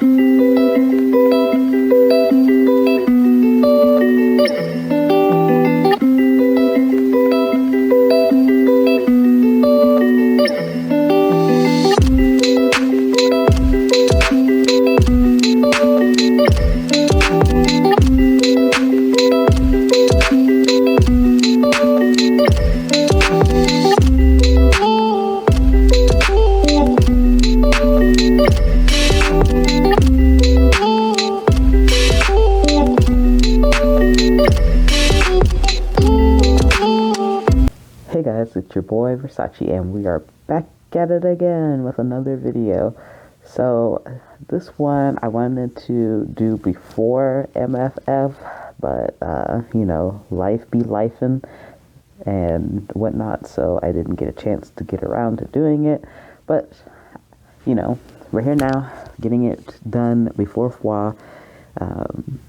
Hey guys, it's your boy Versace and we are back at it again with another video. So this one I wanted to do before MFF, but you know, life be lifing and whatnot, so I didn't get a chance to get around to doing it. But you know, we're here now, getting it done before FWA. I'm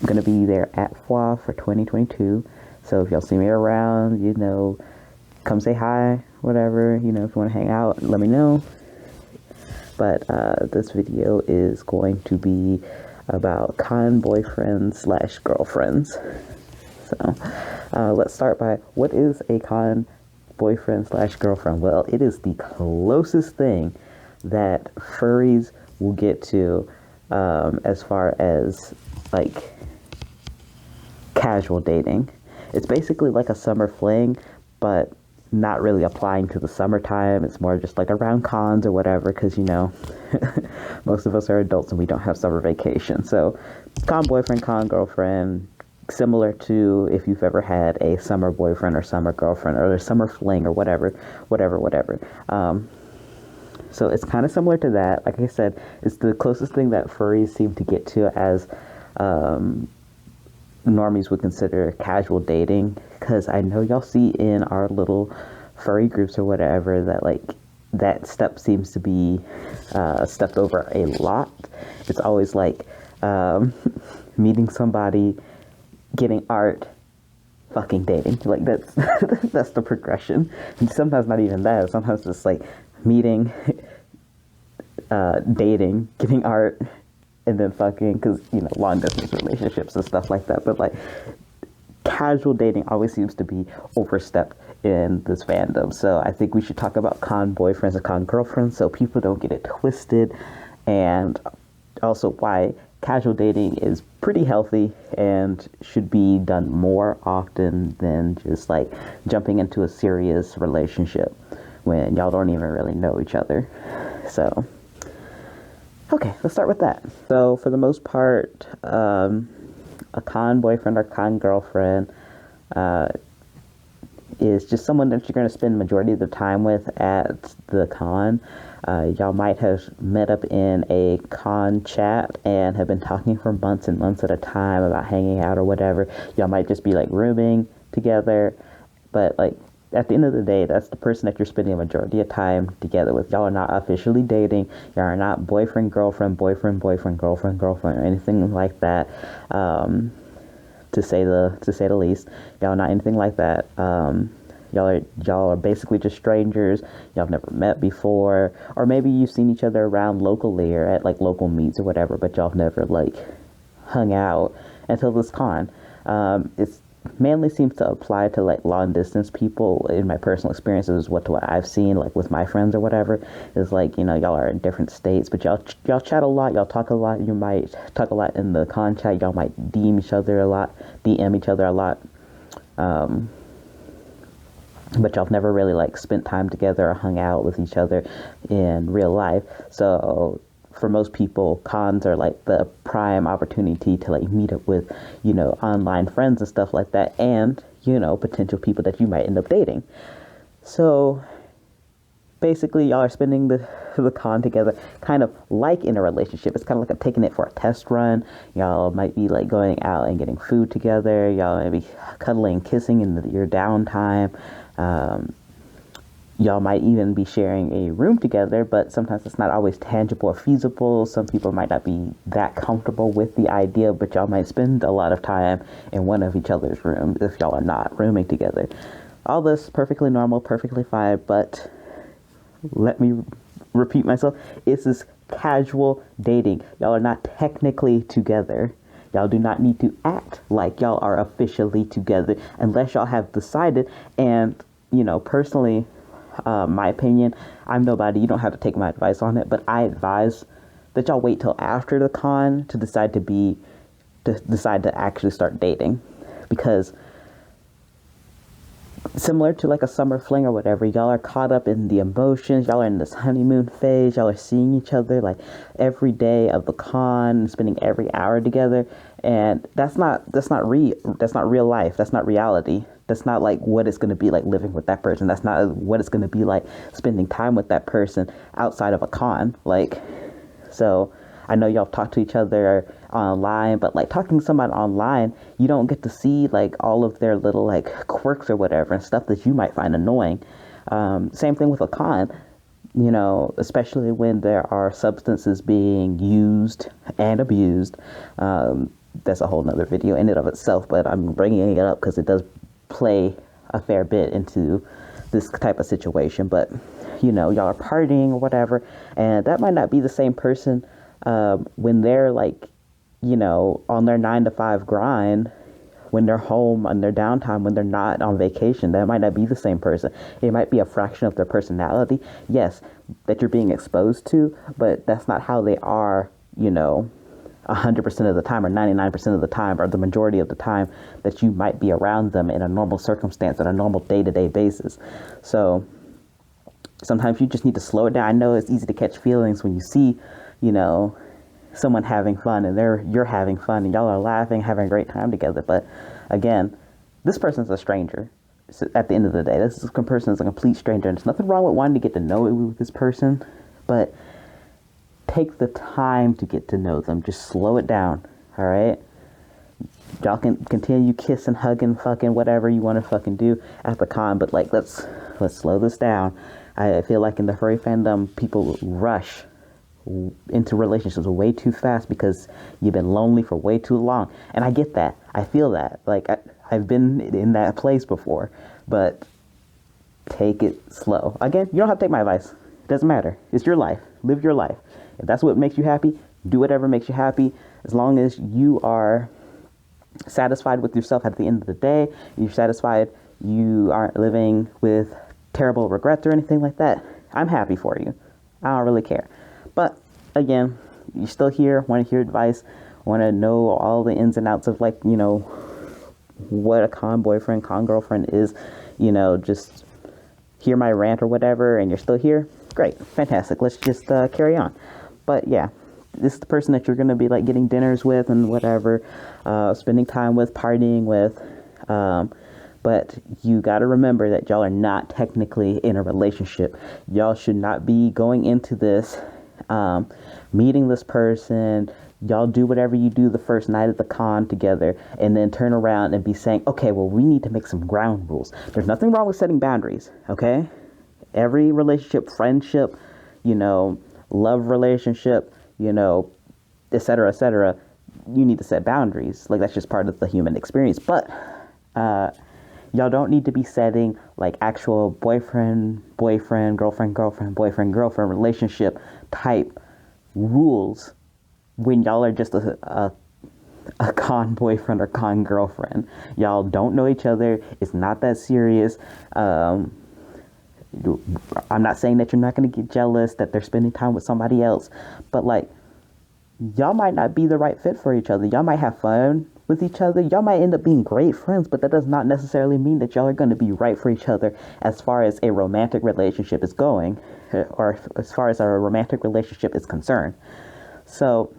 gonna be there at FWA for 2022. So if y'all see me around, you know, come say hi, whatever, you know, if you want to hang out, let me know. But this video is going to be about con boyfriends / girlfriends. So let's start by, what is a con boyfriend / girlfriend? Well, it is the closest thing that furries will get to as far as like casual dating. It's basically like a summer fling, but not really applying to the summertime. It's more just like around cons or whatever, because you know, most of us are adults and we don't have summer vacation. So con boyfriend, con girlfriend, similar to if you've ever had a summer boyfriend or summer girlfriend or a summer fling or whatever. So it's kind of similar to that. Like I said, it's the closest thing that furries seem to get to as normies would consider casual dating, because I know y'all see in our little furry groups or whatever that like that step seems to be stepped over a lot. It's always like meeting somebody, getting art, fucking dating. Like that's that's the progression. And sometimes not even that. Sometimes it's like meeting, dating, getting art, and then fucking, because you know, long distance relationships and stuff like that. But like casual dating always seems to be overstepped in this fandom. So I think we should talk about con boyfriends and con girlfriends so people don't get it twisted, and also why casual dating is pretty healthy and should be done more often than just like jumping into a serious relationship when y'all don't even really know each other. So okay, let's start with that. So for the most part, a con boyfriend or con girlfriend is just someone that you're going to spend the majority of the time with at the con. Y'all might have met up in a con chat and have been talking for months and months at a time about hanging out or whatever. Y'all might just be like rooming together, but like at the end of the day, that's the person that you're spending a majority of time together with. Y'all are not officially dating. Y'all are not boyfriend, girlfriend, boyfriend, boyfriend, girlfriend, girlfriend, or anything like that. To say the least, y'all are not anything like that. Y'all are basically just strangers. Y'all have never met before, or maybe you've seen each other around locally or at like local meets or whatever, but y'all have never like hung out until this con. It's mainly seems to apply to like long distance people. In my personal experiences, what I've seen like with my friends or whatever is like, you know, y'all are in different states, but y'all chat a lot, y'all talk a lot. You might talk a lot in the con chat. Y'all might DM each other a lot, but y'all have never really like spent time together or hung out with each other in real life. So for most people, cons are like the prime opportunity to like meet up with, you know, online friends and stuff like that, and, you know, potential people that you might end up dating. So basically y'all are spending the con together kind of like in a relationship. It's kind of like taking it for a test run. Y'all might be like going out and getting food together. Y'all might be cuddling, kissing in your downtime. Y'all might even be sharing a room together, but sometimes it's not always tangible or feasible. Some people might not be that comfortable with the idea, but y'all might spend a lot of time in one of each other's rooms if y'all are not rooming together. All this perfectly normal, perfectly fine, but let me repeat myself. This is casual dating. Y'all are not technically together. Y'all do not need to act like y'all are officially together unless y'all have decided. And, personally, my opinion, I'm nobody. You don't have to take my advice on it, but I advise that y'all wait till after the con to decide to actually start dating. Because similar to like a summer fling or whatever, y'all are caught up in the emotions. Y'all are in this honeymoon phase. Y'all are seeing each other like every day of the con, spending every hour together, and that's not real life. That's not reality. That's not like what it's going to be like living with that person. That's not what it's going to be like spending time with that person outside of a con. Like, so I know y'all talk to each other online, but like talking to somebody online, you don't get to see like all of their little like quirks or whatever and stuff that you might find annoying. Same thing with a con, especially when there are substances being used and abused. That's a whole nother video in and of itself, but I'm bringing it up because it does play a fair bit into this type of situation. But y'all are partying or whatever, and that might not be the same person when they're like, on their 9 to 5 grind, when they're home on their downtime, when they're not on vacation. That might not be the same person. It might be a fraction of their personality, yes, that you're being exposed to, but that's not how they are, 100% of the time or 99% of the time or the majority of the time that you might be around them in a normal circumstance on a normal day-to-day basis. So sometimes you just need to slow it down. I know it's easy to catch feelings when you see, someone having fun and you're having fun and y'all are laughing, having a great time together. But again, this person's a stranger. So at the end of the day, this person is a complete stranger, and there's nothing wrong with wanting to get to know this person, but take the time to get to know them. Just slow it down. All right. Y'all can continue kissing, hugging, fucking, whatever you want to fucking do at the con, but like let's slow this down. I feel like in the furry fandom, people rush into relationships way too fast because you've been lonely for way too long. And I get that. I feel that. Like I've been in that place before, but take it slow. Again, you don't have to take my advice. It doesn't matter. It's your life. Live your life. If that's what makes you happy, do whatever makes you happy. As long as you are satisfied with yourself at the end of the day, you're satisfied, you aren't living with terrible regrets or anything like that, I'm happy for you. I don't really care. But again, you're still here, want to hear advice, want to know all the ins and outs of like, what a con boyfriend, con girlfriend is, just hear my rant or whatever, and you're still here. Great. Fantastic. Let's just carry on. But yeah, this is the person that you're going to be like getting dinners with and whatever, spending time with, partying with. But you got to remember that y'all are not technically in a relationship. Y'all should not be going into this, meeting this person. Y'all do whatever you do the first night at the con together and then turn around and be saying, okay, well, we need to make some ground rules. There's nothing wrong with setting boundaries. Okay. Every relationship, friendship, love relationship, et cetera, you need to set boundaries. Like, that's just part of the human experience. But y'all don't need to be setting like actual boyfriend, girlfriend, boyfriend, relationship type rules when y'all are just a con boyfriend or con girlfriend. Y'all don't know each other. It's not that serious. I'm not saying that you're not going to get jealous that they're spending time with somebody else, but like, y'all might not be the right fit for each other. Y'all might have fun with each other. Y'all might end up being great friends, but that does not necessarily mean that y'all are going to be right for each other as far as a romantic relationship is going, or as far as our romantic relationship is concerned. So,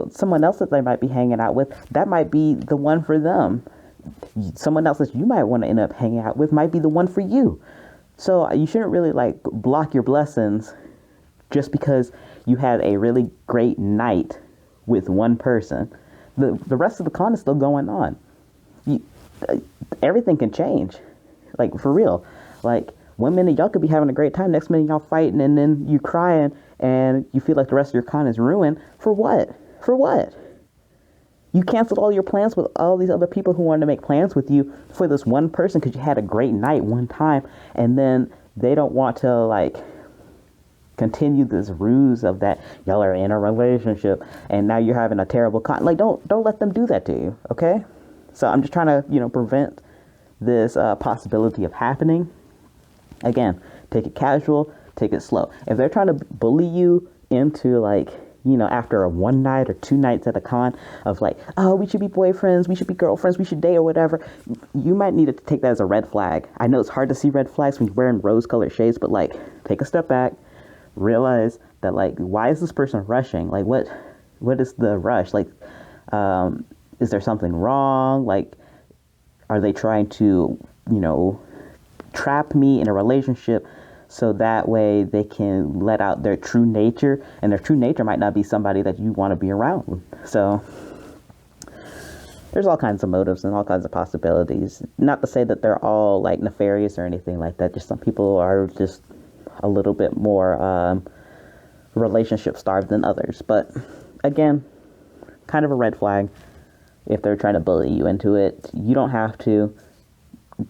someone else that they might be hanging out with, that might be the one for them. Someone else that you might want to end up hanging out with might be the one for you. So you shouldn't really like block your blessings just because you had a really great night with one person. The rest of the con is still going on. Everything can change. Like, for real. Like, one minute y'all could be having a great time, next minute y'all fighting, and then you crying and you feel like the rest of your con is ruined. For what? For what? You canceled all your plans with all these other people who wanted to make plans with you for this one person because you had a great night one time, and then they don't want to like continue this ruse of that y'all are in a relationship and now you're having a terrible like don't let them do that to you, okay? So I'm just trying to, prevent this possibility of happening. Again, take it casual, take it slow. If they're trying to bully you into like, after a one night or two nights at a con of like, oh, we should be boyfriends, we should be girlfriends, we should date or whatever, you might need to take that as a red flag. I know it's hard to see red flags when you're wearing rose-colored shades, but like, take a step back, realize that like, why is this person rushing? Like, what is the rush? Like, is there something wrong? Like, are they trying to, trap me in a relationship so that way they can let out their true nature, and their true nature might not be somebody that you want to be around. So there's all kinds of motives and all kinds of possibilities. Not to say that they're all like nefarious or anything like that. Just some people are just a little bit more relationship starved than others. But again, kind of a red flag if they're trying to bully you into it. You don't have to.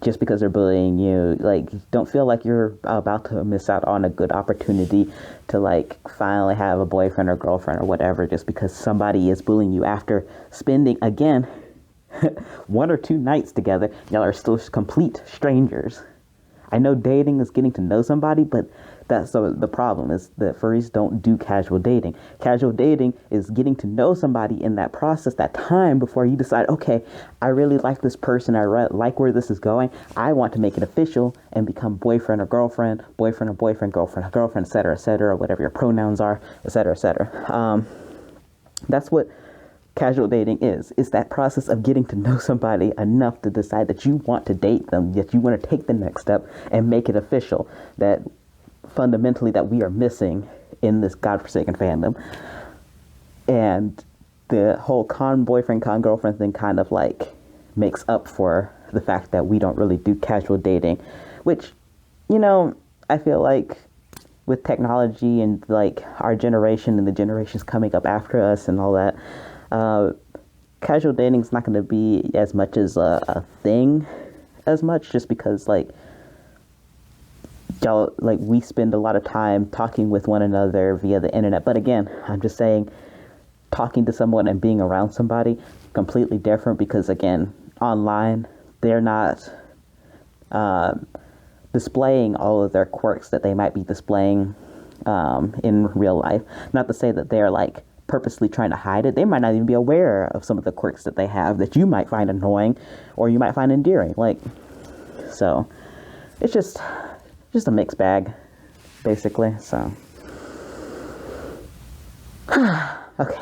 Just because they're bullying you, like, don't feel like you're about to miss out on a good opportunity to like finally have a boyfriend or girlfriend or whatever, just because somebody is bullying you after spending, again, 1 or 2 nights together. Y'all are still complete strangers. I know dating is getting to know somebody, but that's the problem is that furries don't do casual dating. Casual dating is getting to know somebody in that process, that time before you decide, okay, I really like this person. I like where this is going. I want to make it official and become boyfriend or girlfriend, girlfriend, girlfriend, et cetera, whatever your pronouns are, et cetera. That's what casual dating is. It's that process of getting to know somebody enough to decide that you want to date them, that you want to take the next step and make it official, that fundamentally that we are missing in this godforsaken fandom. And the whole con boyfriend, con girlfriend thing kind of like makes up for the fact that we don't really do casual dating, which, I feel like with technology and like our generation and the generations coming up after us and all that, casual dating is not going to be as much as a thing as much, just because like y'all, like, we spend a lot of time talking with one another via the internet. But again, I'm just saying, talking to someone and being around somebody completely different, because again, online they're not displaying all of their quirks that they might be displaying in real life. Not to say that they're like purposely trying to hide it. They might not even be aware of some of the quirks that they have that you might find annoying or you might find endearing. Like, so it's just a mixed bag, basically. So okay.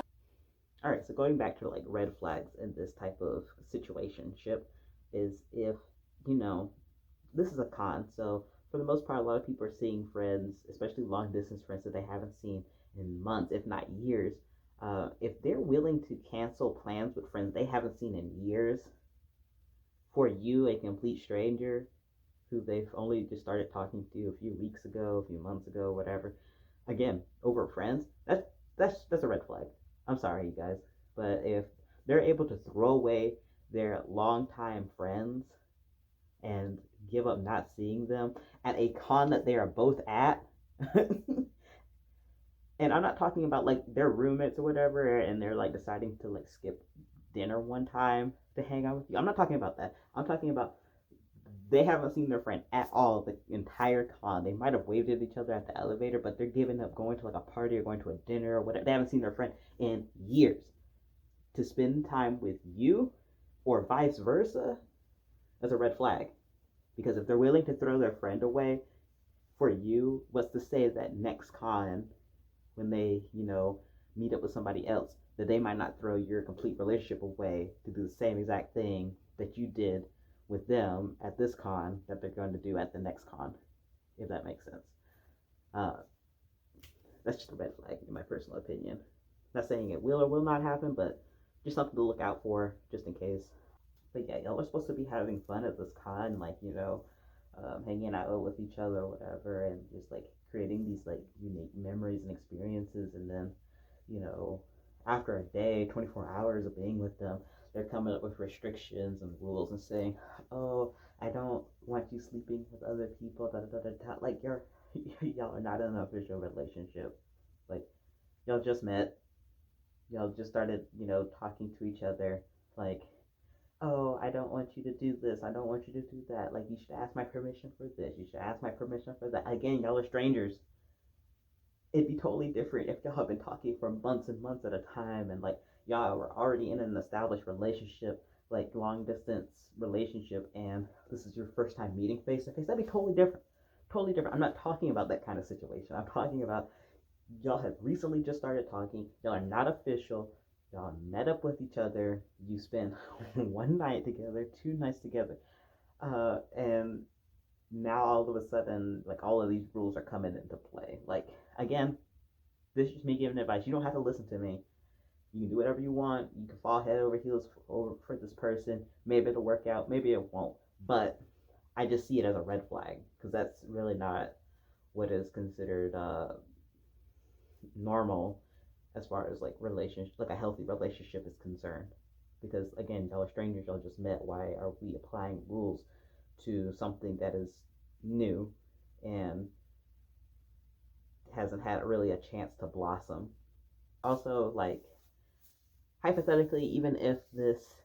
All right, so going back to like red flags in this type of situationship is if, this is a con. So for the most part, a lot of people are seeing friends, especially long distance friends that they haven't seen in months, if not years. If they're willing to cancel plans with friends they haven't seen in years for you, a complete stranger who they've only just started talking to a few weeks ago, a few months ago, whatever, again, over friends, that's a red flag. I'm sorry, you guys, but if they're able to throw away their longtime friends and give up not seeing them at a con that they are both at, and I'm not talking about like their roommates or whatever, and they're like deciding to like skip dinner one time to hang out with you. I'm not talking about that. I'm talking about they haven't seen their friend at all the entire con. They might have waved at each other at the elevator, but they're giving up going to like a party or going to a dinner or whatever. They haven't seen their friend in years. To spend time with you or vice versa, that's a red flag. Because if they're willing to throw their friend away for you, what's to say that next con, when they, meet up with somebody else, that they might not throw your complete relationship away to do the same exact thing that you did with them at this con that they're going to do at the next con, if that makes sense. That's just a red flag, in my personal opinion. Not saying it will or will not happen, but just something to look out for, just in case. But yeah, y'all are supposed to be having fun at this con, like, hanging out with each other or whatever, and just like creating these like unique memories and experiences. And then, after a day, 24 hours of being with them, they're coming up with restrictions and rules and saying, oh, I don't want you sleeping with other people, da da da da da. Like, y'all are not in an official relationship. Like, y'all just met, y'all just started, talking to each other. Like, oh, I don't want you to do this. I don't want you to do that. Like, you should ask my permission for this. You should ask my permission for that. Again, y'all are strangers. It'd be totally different if y'all have been talking for months and months at a time and, like, y'all were already in an established relationship, like, long distance relationship, and this is your first time meeting face to face. That'd be totally different. Totally different. I'm not talking about that kind of situation. I'm talking about y'all have recently just started talking. Y'all are not official. Y'all met up with each other. You spend one night together, 2 nights together, and now all of a sudden, like, all of these rules are coming into play. Like, again, this is just me giving advice. You don't have to listen to me. You can do whatever you want. You can fall head over heels for this person. Maybe it'll work out. Maybe it won't. But I just see it as a red flag because that's really not what is considered normal as far as like relationship, like a healthy relationship is concerned. Because again, y'all are strangers. Y'all just met. Why are we applying rules to something that is new and hasn't had really a chance to blossom? Also, like, hypothetically, even if this,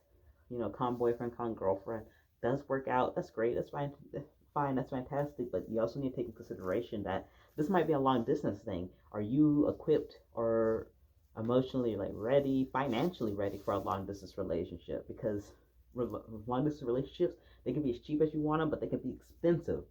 con boyfriend, con girlfriend does work out, that's great. That's fine. Fine, that's fantastic. But you also need to take into consideration that this might be a long distance thing. Are you equipped or emotionally like ready, financially ready for a long distance relationship? Because long distance relationships, they can be as cheap as you want them, but they can be expensive,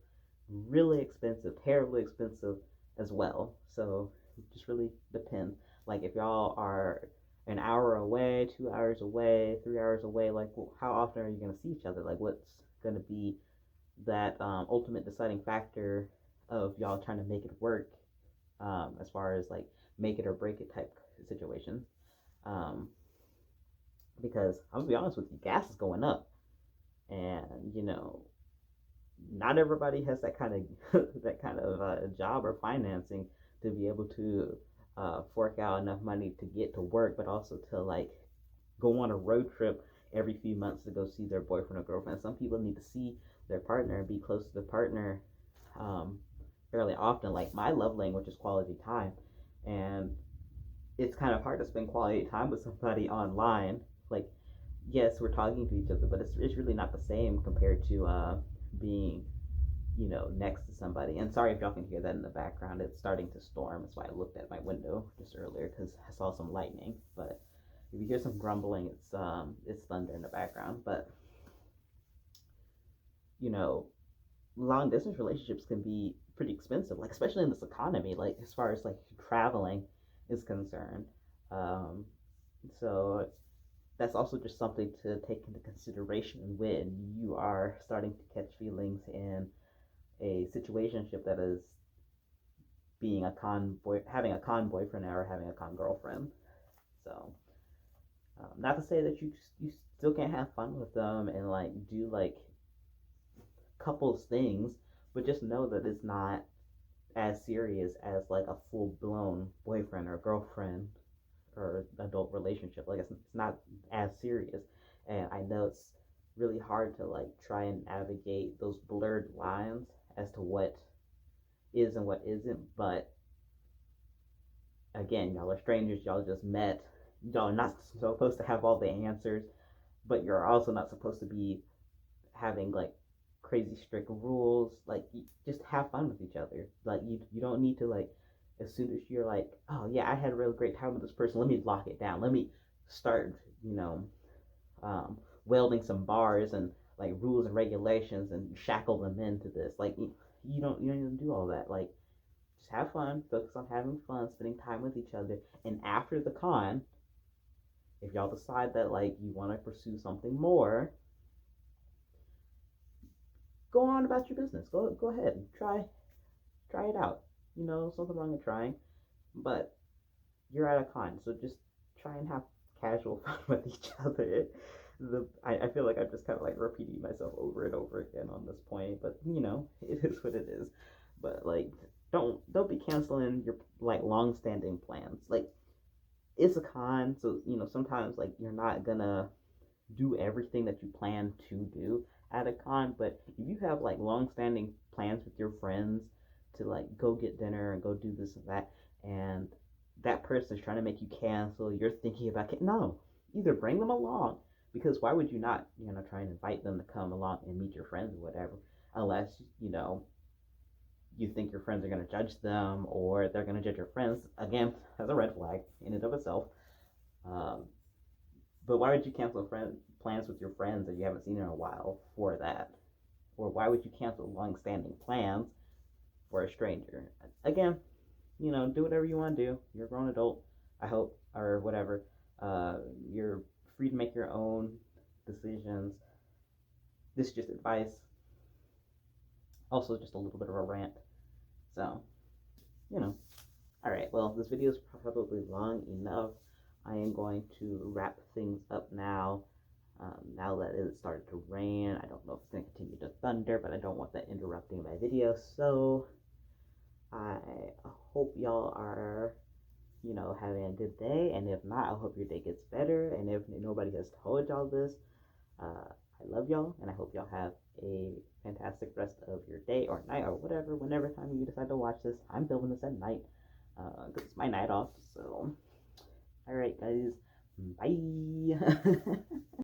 really expensive, terribly expensive as well. So it just really depends. Like if y'all are an hour away, 2 hours away, 3 hours away, like how often are you going to see each other? Like what's going to be that ultimate deciding factor of y'all trying to make it work, as far as like make it or break it type situation. Um, because I'm gonna be honest with you, gas is going up, and not everybody has that kind of that kind of job or financing to be able to fork out enough money to get to work, but also to like go on a road trip every few months to go see their boyfriend or girlfriend. Some people need to see their partner and be close to their partner um, fairly often. Like my love language is quality time, and it's kind of hard to spend quality time with somebody online. Like, yes, we're talking to each other, but it's really not the same compared to being next to somebody. And sorry if y'all can hear that in the background. It's starting to storm. That's why I looked at my window just earlier because I saw some lightning. But if you hear some grumbling, it's thunder in the background. But you know, long distance relationships can be pretty expensive, like especially in this economy, like as far as like traveling is concerned. Um, so that's also just something to take into consideration when you are starting to catch feelings in a situationship that is being a having a con boyfriend or having a con girlfriend. So, not to say that you still can't have fun with them and like do like couples things, but just know that it's not as serious as like a full blown boyfriend or girlfriend or adult relationship. Like it's not as serious, and I know it's really hard to like try and navigate those blurred lines as to what is and what isn't. But again, y'all are strangers. Y'all just met. Y'all are not supposed to have all the answers, but you're also not supposed to be having like crazy strict rules. Like you just have fun with each other. Like you don't need to like as soon as you're like, oh yeah, I had a really great time with this person, let me lock it down. Let me start, welding some bars and like rules and regulations and shackle them into this. Like you don't even do all that. Like just have fun, focus on having fun, spending time with each other. And after the con, if y'all decide that like you want to pursue something more, go on about your business. Go ahead, try it out. Something wrong with trying, but you're at a con, so just try and have casual fun with each other. I feel like I'm just kind of like repeating myself over and over again on this point, but it is what it is. But like, don't be canceling your like long standing plans. Like, it's a con, so sometimes like you're not gonna do everything that you plan to do at a con. But if you have like long standing plans with your friends, to like go get dinner and go do this and that, and that person's trying to make you cancel. You're thinking about no, either bring them along, because why would you not, try and invite them to come along and meet your friends or whatever, unless you think your friends are going to judge them or they're going to judge your friends. Again, that's a red flag in and of itself. Um, but why would you cancel plans with your friends that you haven't seen in a while for that? Or why would you cancel long-standing plans for a stranger? Again, do whatever you want to do. You're a grown adult, I hope, or whatever. You're free to make your own decisions. This is just advice. Also, just a little bit of a rant. So, Alright, well, this video is probably long enough. I am going to wrap things up now. Now that it started to rain, I don't know if it's going to continue to thunder, but I don't want that interrupting my video. So, I hope y'all are, having a good day. And if not, I hope your day gets better. And if nobody has told y'all this, I love y'all, and I hope y'all have a fantastic rest of your day or night or whatever, whenever time you decide to watch this. I'm filming this at night because it's my night off. So, all right, guys, bye.